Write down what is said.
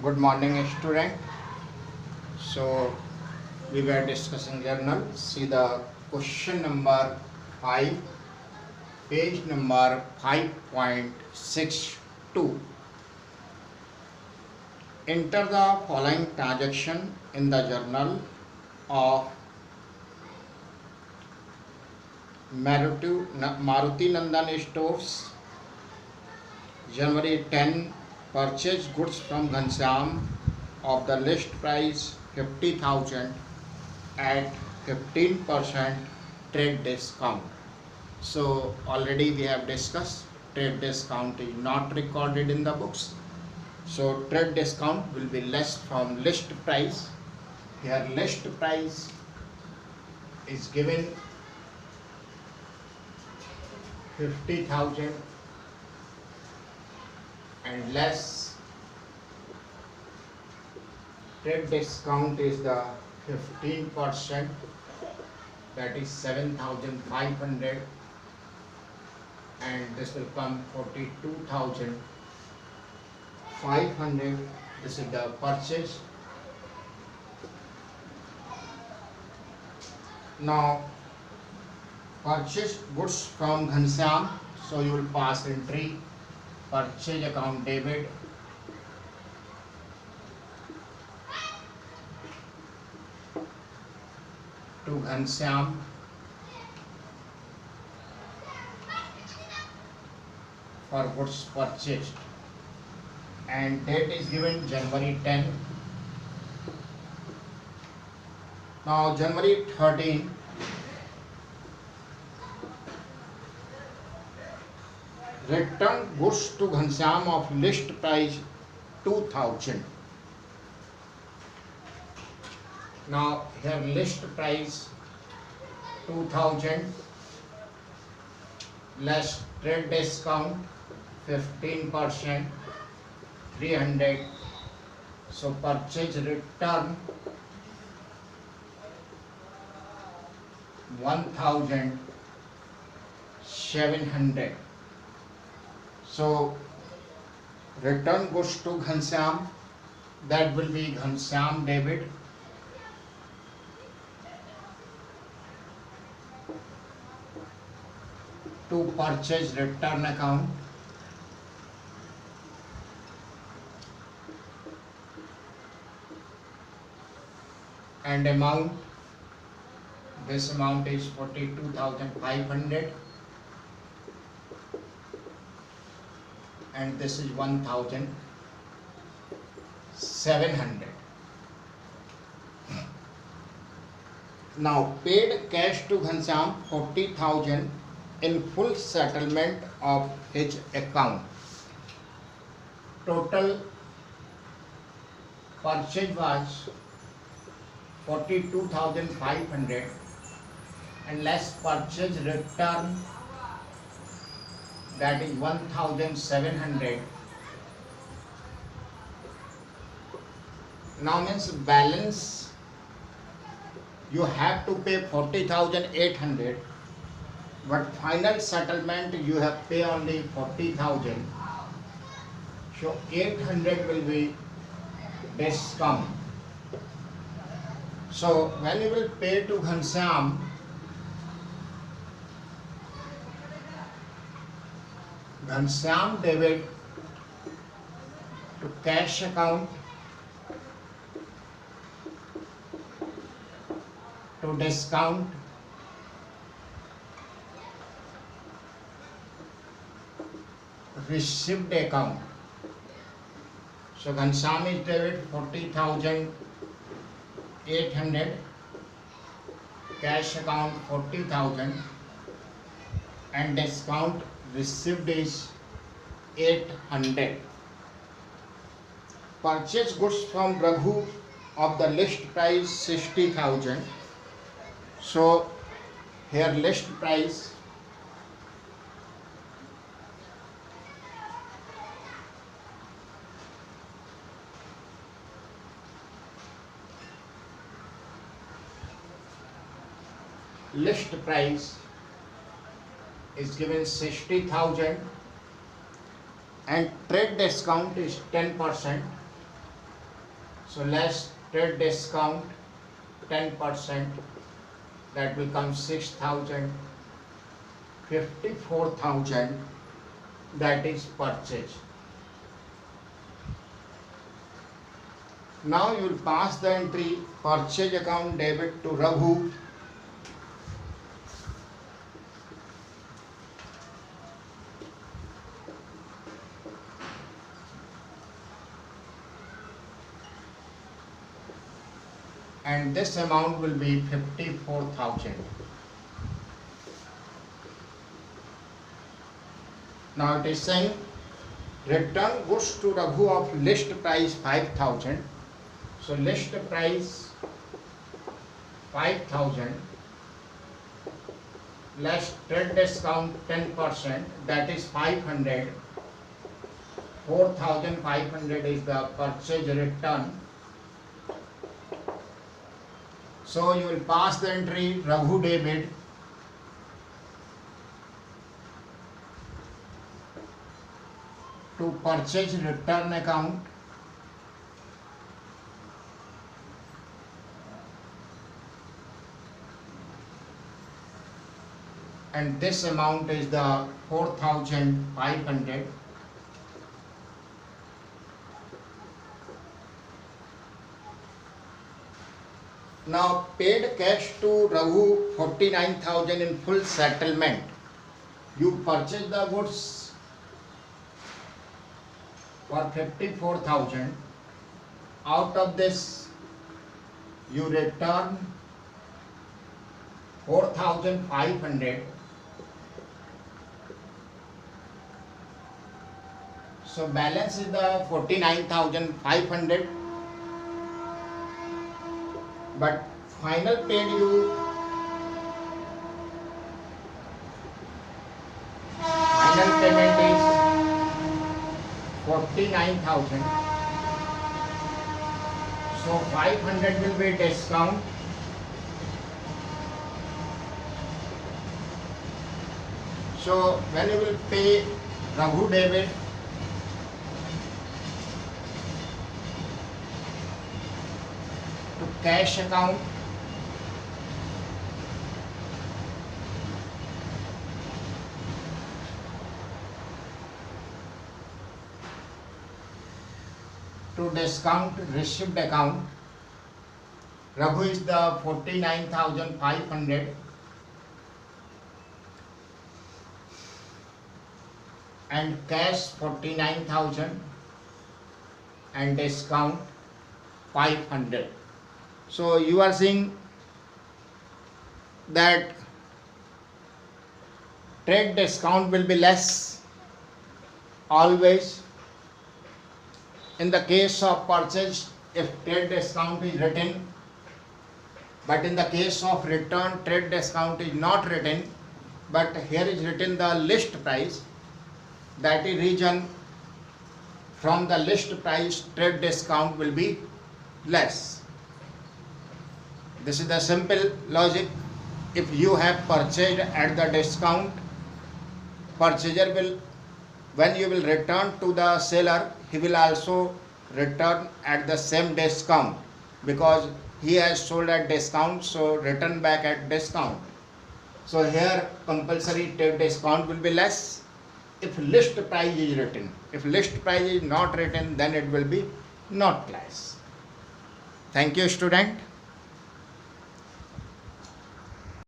Good morning, student. So we were discussing journal. See the question number 5, page number 5.62. Enter the following transaction in the journal of Maruti Nandan Stores. January 10, purchase goods from Ghanshyam of the list price 50,000 at 15% trade discount. So already we have discussed trade discount is not recorded in the books. So trade discount will be less from list price. Here list price is given 50,000 and less trade discount is the 15%, that is 7,500, and this will come 42,500. This is the purchase. Now purchase goods from Ghanshyam, so you will pass entry purchase account debit to Ghanshyam for goods purchased, and date is given January 10. Now January 13, return goods to Ghanshyam of list price 2,000. Now here list price 2,000 less trade discount 15%, 300. So purchase return 1,700. So return goes to Ghanshyam, that will be Ghanshyam debit to purchase return account, and amount, this amount is 42,500 and this is 1,700. Now paid cash to Ghanshyam 40,000 in full settlement of his account. Total purchase was 42,500 and less purchase return, that is 1,700. Now means balance you have to pay 40,800, but final settlement you have pay only 40,000. So 800 will be discount. So when you will pay to Ghanshyam, Ghanshyam debit to cash account to discount received account. So Ghanshyam is debit 40,800, cash account 40,000, and discount received is 800. Purchase goods from Raghu of the list price 60,000. So here list price is given 60,000 and trade discount is 10%. So less trade discount 10%, that will come 6,000. 54,000, that is purchase. Now you will pass the entry purchase account debit to Raghu. And this amount will be 54,000. Now it is saying return goods to Raghu of list price 5,000. So list price 5,000 less trade discount 10%, that is 500. 4,500 is the purchase return. So you will pass the entry Raghu debit to purchase return account. And this amount is the 4,500. Now paid cash to Raghu 49,000 in full settlement. You purchase the goods for 54,000. Out of this you return 4,500. So balance is the 49,500. But final paid you, final payment is 49,000. So 500 will be discount. So when you will pay Raghu debit, to cash account, to discount received account, Raghu is the 49,500 and cash 49,000 and discount 500. So you are seeing that trade discount will be less always. In the case of purchase, if trade discount is written, but in the case of return, trade discount is not written, but here is written the list price, that is reason from the list price trade discount will be less. This is the simple logic. If you have purchased at the discount, purchaser will, when you will return to the seller, he will also return at the same discount, because he has sold at discount, so return back at discount. So here compulsory trade discount will be less if list price is written. If list price is not written, then it will be not less. Thank you, student.